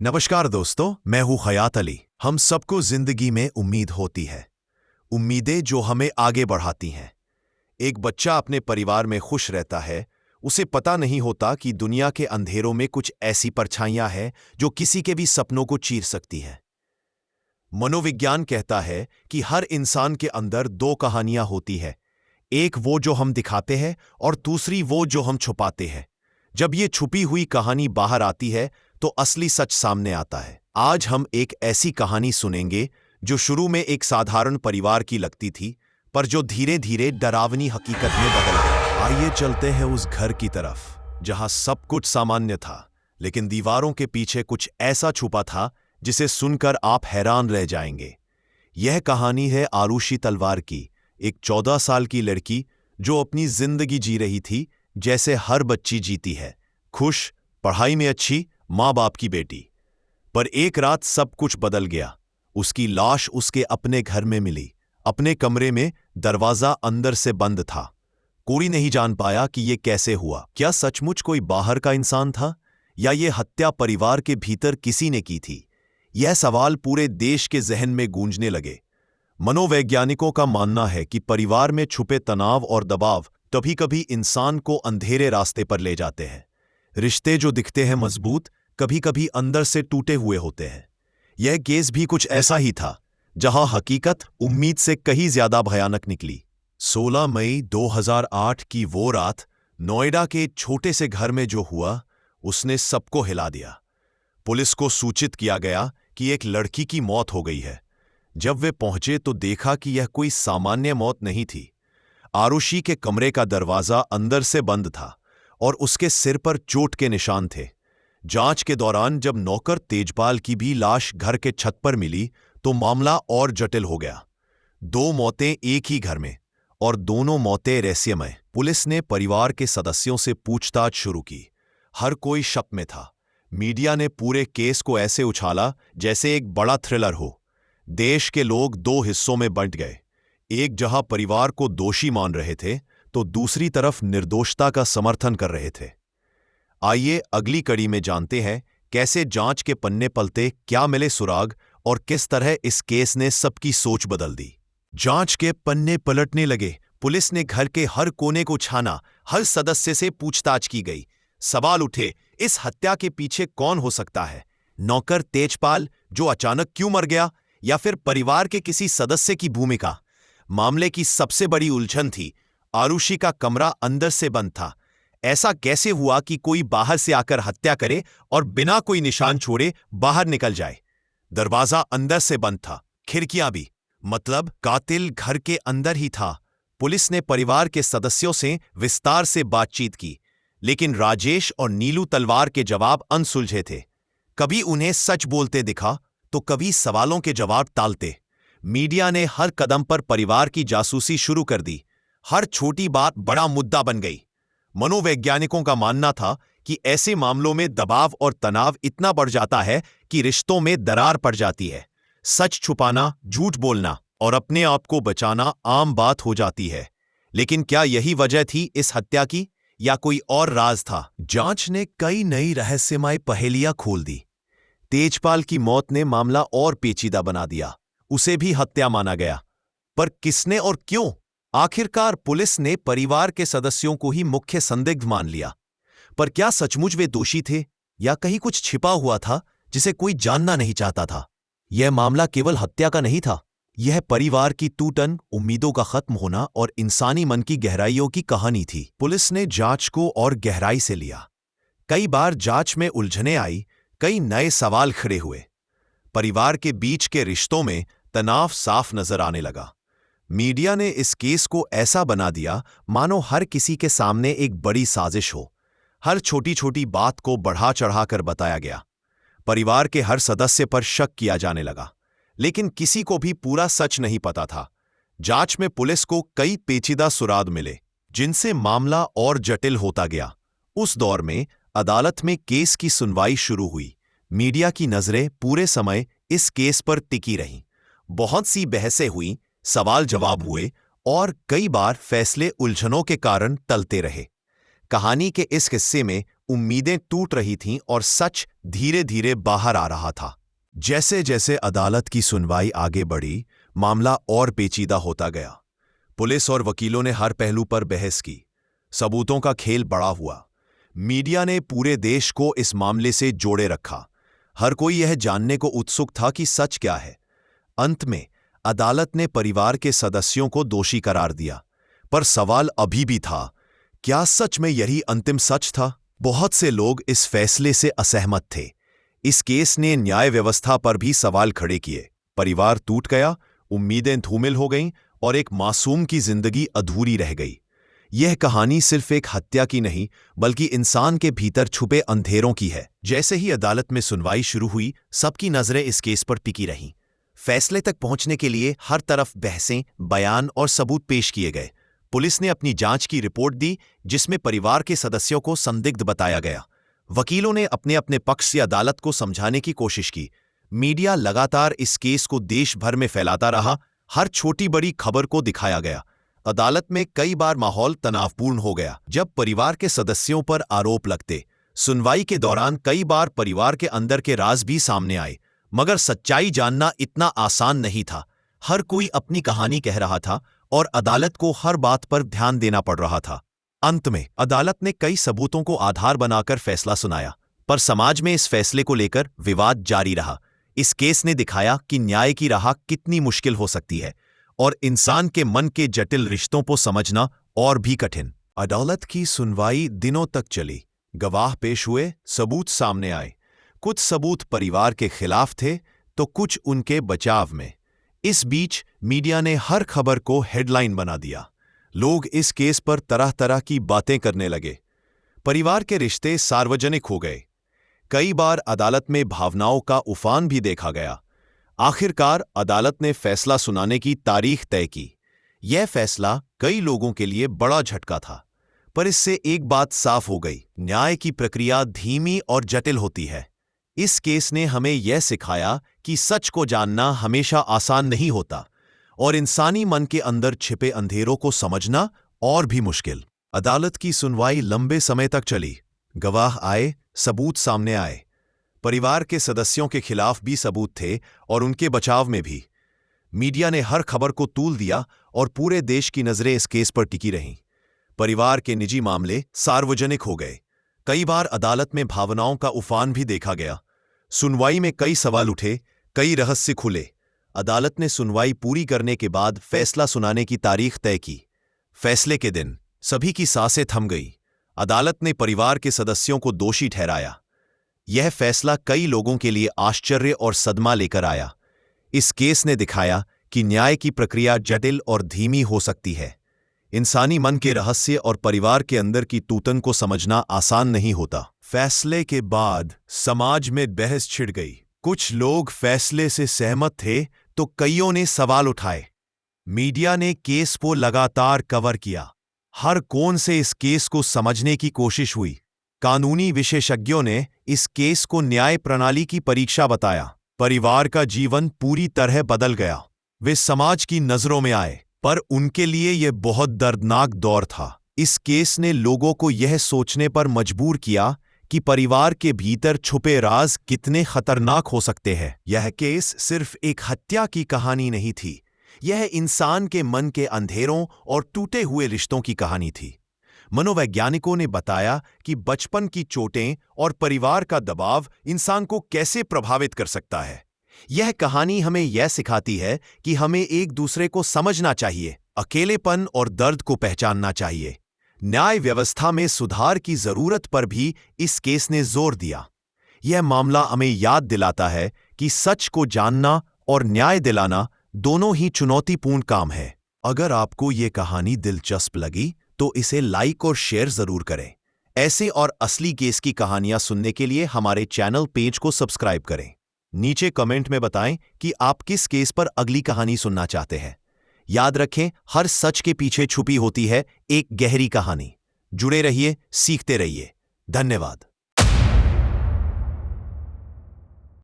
नमस्कार दोस्तों, मैं हूं हयात अली। हम सबको जिंदगी में उम्मीद होती है, उम्मीदें जो हमें आगे बढ़ाती हैं। एक बच्चा अपने परिवार में खुश रहता है, उसे पता नहीं होता कि दुनिया के अंधेरों में कुछ ऐसी परछाइयां हैं जो किसी के भी सपनों को चीर सकती हैं। मनोविज्ञान कहता है कि हर इंसान के अंदर दो कहानियां होती है, एक वो जो हम दिखाते हैं और दूसरी वो जो हम छुपाते हैं। जब ये छुपी हुई कहानी बाहर आती है तो असली सच सामने आता है। आज हम एक ऐसी कहानी सुनेंगे जो शुरू में एक साधारण परिवार की लगती थी, पर जो धीरे धीरे डरावनी हकीकत में बदल गई। आइए चलते हैं उस घर की तरफ जहां सब कुछ सामान्य था, लेकिन दीवारों के पीछे कुछ ऐसा छुपा था जिसे सुनकर आप हैरान रह जाएंगे। यह कहानी है आरुषि तलवार की, एक 14 साल की लड़की जो अपनी जिंदगी जी रही थी जैसे हर बच्ची जीती है, खुश, पढ़ाई में अच्छी, माँ बाप की बेटी। पर एक रात सब कुछ बदल गया। उसकी लाश उसके अपने घर में मिली, अपने कमरे में, दरवाजा अंदर से बंद था। कोई नहीं जान पाया कि यह कैसे हुआ। क्या सचमुच कोई बाहर का इंसान था या ये हत्या परिवार के भीतर किसी ने की थी? यह सवाल पूरे देश के जहन में गूंजने लगे। मनोवैज्ञानिकों का मानना है कि परिवार में छुपे तनाव और दबाव कभी कभी इंसान को अंधेरे रास्ते पर ले जाते हैं। रिश्ते जो दिखते हैं मजबूत, कभी कभी अंदर से टूटे हुए होते हैं। यह केस भी कुछ ऐसा ही था, जहां हकीकत उम्मीद से कहीं ज्यादा भयानक निकली। 16 मई 2008 की वो रात नोएडा के एक छोटे से घर में जो हुआ, उसने सबको हिला दिया। पुलिस को सूचित किया गया कि एक लड़की की मौत हो गई है। जब वे पहुंचे तो देखा कि यह कोई सामान्य मौत नहीं थी। आरुषि के कमरे का दरवाजा अंदर से बंद था और उसके सिर पर चोट के निशान थे। जांच के दौरान जब नौकर तेजपाल की भी लाश घर के छत पर मिली तो मामला और जटिल हो गया। 2 मौतें एक ही घर में, और दोनों मौतें रहस्यमय। पुलिस ने परिवार के सदस्यों से पूछताछ शुरू की। हर कोई शक में था। मीडिया ने पूरे केस को ऐसे उछाला जैसे एक बड़ा थ्रिलर हो। देश के लोग 2 हिस्सों में बंट गए, एक जहां परिवार को दोषी मान रहे थे तो दूसरी तरफ निर्दोषता का समर्थन कर रहे थे। आइए अगली कड़ी में जानते हैं कैसे जांच के पन्ने पलटे, क्या मिले सुराग और किस तरह इस केस ने सबकी सोच बदल दी। जांच के पन्ने पलटने लगे। पुलिस ने घर के हर कोने को छाना, हर सदस्य से पूछताछ की गई। सवाल उठे, इस हत्या के पीछे कौन हो सकता है? नौकर तेजपाल जो अचानक क्यों मर गया, या फिर परिवार के किसी सदस्य की भूमिका? मामले की सबसे बड़ी उलझन थी, आरुषि का कमरा अंदर से बंद था। ऐसा कैसे हुआ कि कोई बाहर से आकर हत्या करे और बिना कोई निशान छोड़े बाहर निकल जाए? दरवाजा अंदर से बंद था, खिड़कियां भी, मतलब कातिल घर के अंदर ही था। पुलिस ने परिवार के सदस्यों से विस्तार से बातचीत की, लेकिन राजेश और नीलू तलवार के जवाब अनसुलझे थे। कभी उन्हें सच बोलते दिखा तो कभी सवालों के जवाब टालते। मीडिया ने हर कदम पर परिवार की जासूसी शुरू कर दी। हर छोटी बात बड़ा मुद्दा बन गई। मनोवैज्ञानिकों का मानना था कि ऐसे मामलों में दबाव और तनाव इतना बढ़ जाता है कि रिश्तों में दरार पड़ जाती है। सच छुपाना, झूठ बोलना और अपने आप को बचाना आम बात हो जाती है। लेकिन क्या यही वजह थी इस हत्या की, या कोई और राज था? जांच ने कई नई रहस्यमय पहेलियां खोल दी। तेजपाल की मौत ने मामला और पेचीदा बना दिया। उसे भी हत्या माना गया, पर किसने और क्यों? आखिरकार पुलिस ने परिवार के सदस्यों को ही मुख्य संदिग्ध मान लिया। पर क्या सचमुच वे दोषी थे, या कहीं कुछ छिपा हुआ था जिसे कोई जानना नहीं चाहता था? यह मामला केवल हत्या का नहीं था, यह परिवार की टूटन, उम्मीदों का खत्म होना और इंसानी मन की गहराइयों की कहानी थी। पुलिस ने जांच को और गहराई से लिया। कई बार जांच में उलझने आई, कई नए सवाल खड़े हुए। परिवार के बीच के रिश्तों में तनाव साफ नजर आने लगा। मीडिया ने इस केस को ऐसा बना दिया मानो हर किसी के सामने एक बड़ी साजिश हो। हर छोटी छोटी बात को बढ़ा चढ़ाकर बताया गया। परिवार के हर सदस्य पर शक किया जाने लगा, लेकिन किसी को भी पूरा सच नहीं पता था। जांच में पुलिस को कई पेचीदा सुराग मिले, जिनसे मामला और जटिल होता गया। उस दौर में अदालत में केस की सुनवाई शुरू हुई। मीडिया की नजरें पूरे समय इस केस पर टिकी रहीं। बहुत सी बहसें हुई, सवाल जवाब हुए, और कई बार फैसले उलझनों के कारण टलते रहे। कहानी के इस हिस्से में उम्मीदें टूट रही थीं और सच धीरे धीरे बाहर आ रहा था। जैसे जैसे अदालत की सुनवाई आगे बढ़ी, मामला और पेचीदा होता गया। पुलिस और वकीलों ने हर पहलू पर बहस की। सबूतों का खेल बड़ा हुआ। मीडिया ने पूरे देश को इस मामले से जोड़े रखा। हर कोई यह जानने को उत्सुक था कि सच क्या है। अंत में अदालत ने परिवार के सदस्यों को दोषी करार दिया, पर सवाल अभी भी था, क्या सच में यही अंतिम सच था? बहुत से लोग इस फैसले से असहमत थे। इस केस ने न्याय व्यवस्था पर भी सवाल खड़े किए। परिवार टूट गया, उम्मीदें धूमिल हो गईं और एक मासूम की जिंदगी अधूरी रह गई। यह कहानी सिर्फ एक हत्या की नहीं, बल्कि इंसान के भीतर छुपे अंधेरों की है। जैसे ही अदालत में सुनवाई शुरू हुई, सबकी नजरें इस केस पर टिकी रहीं। फैसले तक पहुंचने के लिए हर तरफ बहसें, बयान और सबूत पेश किए गए। पुलिस ने अपनी जांच की रिपोर्ट दी, जिसमें परिवार के सदस्यों को संदिग्ध बताया गया। वकीलों ने अपने अपने पक्ष से अदालत को समझाने की कोशिश की। मीडिया लगातार इस केस को देश भर में फैलाता रहा। हर छोटी बड़ी खबर को दिखाया गया। अदालत में कई बार माहौल तनावपूर्ण हो गया, जब परिवार के सदस्यों पर आरोप लगते। सुनवाई के दौरान कई बार परिवार के अंदर के राज भी सामने आए, मगर सच्चाई जानना इतना आसान नहीं था। हर कोई अपनी कहानी कह रहा था और अदालत को हर बात पर ध्यान देना पड़ रहा था। अंत में अदालत ने कई सबूतों को आधार बनाकर फैसला सुनाया, पर समाज में इस फैसले को लेकर विवाद जारी रहा। इस केस ने दिखाया कि न्याय की राह कितनी मुश्किल हो सकती है और इंसान के मन के जटिल रिश्तों को समझना और भी कठिन। अदालत की सुनवाई दिनों तक चली। गवाह पेश हुए, सबूत सामने आए। कुछ सबूत परिवार के खिलाफ थे तो कुछ उनके बचाव में। इस बीच मीडिया ने हर खबर को हेडलाइन बना दिया। लोग इस केस पर तरह तरह की बातें करने लगे। परिवार के रिश्ते सार्वजनिक हो गए। कई बार अदालत में भावनाओं का उफान भी देखा गया। आखिरकार अदालत ने फैसला सुनाने की तारीख तय की। यह फैसला कई लोगों के लिए बड़ा झटका था, पर इससे एक बात साफ हो गई, न्याय की प्रक्रिया धीमी और जटिल होती है। इस केस ने हमें यह सिखाया कि सच को जानना हमेशा आसान नहीं होता और इंसानी मन के अंदर छिपे अंधेरों को समझना और भी मुश्किल। अदालत की सुनवाई लंबे समय तक चली। गवाह आए, सबूत सामने आए। परिवार के सदस्यों के खिलाफ भी सबूत थे और उनके बचाव में भी। मीडिया ने हर खबर को तूल दिया और पूरे देश की नजरें इस केस पर टिकी रहीं। परिवार के निजी मामले सार्वजनिक हो गए। कई बार अदालत में भावनाओं का उफान भी देखा गया। सुनवाई में कई सवाल उठे, कई रहस्य खुले। अदालत ने सुनवाई पूरी करने के बाद फैसला सुनाने की तारीख तय की। फैसले के दिन सभी की सांसें थम गई। अदालत ने परिवार के सदस्यों को दोषी ठहराया। यह फैसला कई लोगों के लिए आश्चर्य और सदमा लेकर आया। इस केस ने दिखाया कि न्याय की प्रक्रिया जटिल और धीमी हो सकती है। इंसानी मन के रहस्य और परिवार के अंदर की टूटन को समझना आसान नहीं होता। फैसले के बाद समाज में बहस छिड़ गई। कुछ लोग फैसले से सहमत थे तो कईयों ने सवाल उठाए। मीडिया ने केस को लगातार कवर किया। हर कोण से इस केस को समझने की कोशिश हुई। कानूनी विशेषज्ञों ने इस केस को न्याय प्रणाली की परीक्षा बताया। परिवार का जीवन पूरी तरह बदल गया। वे समाज की नजरों में आए, पर उनके लिए यह बहुत दर्दनाक दौर था। इस केस ने लोगों को यह सोचने पर मजबूर किया कि परिवार के भीतर छुपे राज कितने खतरनाक हो सकते हैं। यह केस सिर्फ एक हत्या की कहानी नहीं थी, यह इंसान के मन के अंधेरों और टूटे हुए रिश्तों की कहानी थी। मनोवैज्ञानिकों ने बताया कि बचपन की चोटें और परिवार का दबाव इंसान को कैसे प्रभावित कर सकता है। यह कहानी हमें यह सिखाती है कि हमें एक दूसरे को समझना चाहिए, अकेलेपन और दर्द को पहचानना चाहिए। न्याय व्यवस्था में सुधार की जरूरत पर भी इस केस ने जोर दिया। यह मामला हमें याद दिलाता है कि सच को जानना और न्याय दिलाना दोनों ही चुनौतीपूर्ण काम है। अगर आपको ये कहानी दिलचस्प लगी तो इसे लाइक और शेयर जरूर करें। ऐसे और असली केस की कहानियां सुनने के लिए हमारे चैनल पेज को सब्सक्राइब करें। नीचे कमेंट में बताएं कि आप किस केस पर अगली कहानी सुनना चाहते हैं। याद रखें, हर सच के पीछे छुपी होती है एक गहरी कहानी। जुड़े रहिए, सीखते रहिए। धन्यवाद।